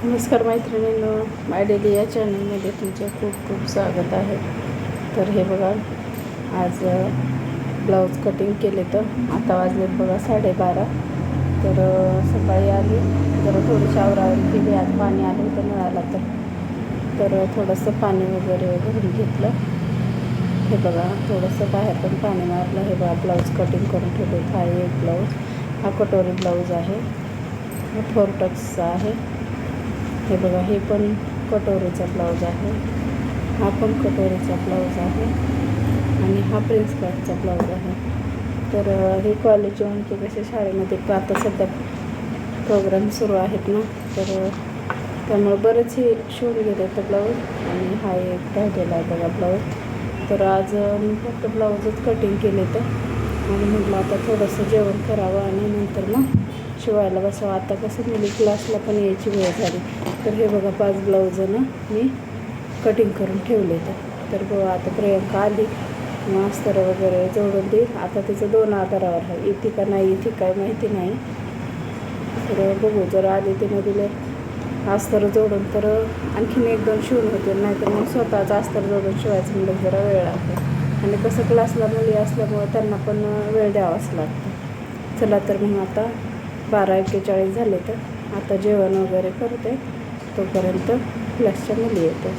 नमस्कार मैत्रिणींनो, माय डेली या चॅनलमध्ये तुमचे खूप खूप स्वागत आहे. तर हे बघा, आज ब्लाऊज कटिंग केले. तर आता वाजलेत बघा 12:30. तर सकाळी आली, जरा थोडीशी आवरावरी केली. आज पाणी आलं होतं नळाला, तर थोडंसं पाणी वगैरे भरून घेतलं. हे बघा, थोडंसं बाहेर पण पाणी मारलं. हे बघा, ब्लाऊज कटिंग करून ठेवले. हा एक ब्लाऊज, हा कटोरी ब्लाऊज आहे, हा 4 टक्सचा आहे. हे बघा, हे पण कटोरीचा ब्लाऊज आहे, हा पण कटोरीचा ब्लाऊज आहे आणि हा प्रिन्स कटचा ब्लाऊज आहे. तर हे कॉलेज की कसे शाळेमध्ये आता सध्या प्रोग्राम सुरू आहेत ना, तर त्यामुळं बरेच हे शिवून गेले तर ब्लाऊज. आणि हा एक राहिलेला आहे बघा ब्लाऊज. तर आज मी फक्त ब्लाऊजच कटिंग केले. तर आणि म्हटलं आता थोडंसं जेवण करावं आणि नंतर मग शिवायला बसावं. आता कसं मुली क्लासला पण यायची वेळ झाली. तर हे बघा, 5 ब्लाऊजनं मी कटिंग करून ठेवले. तर बघा, आता प्रियंका आली, अस्तर वगैरे जोडून देईल. आता तिचं 2 आधारावर आहे, येते का नाही येते काय माहिती नाही. तर बघू, जर आली तिनं दिले अस्तर जोडून तर आणखीन 1-2 शिवून होतील. नाहीतर मग स्वतःचं अस्तर जोडून शिवायचं म्हणजे जरा वेळ लागतो. आणि कसं क्लासला मुली असल्यामुळं त्यांना पण वेळ द्यावाच लागतो. चला, तर मग आता 12:41 झाले. तर आता जेवण वगैरे करते, तोपर्यंत क्लासच्या मुली येते.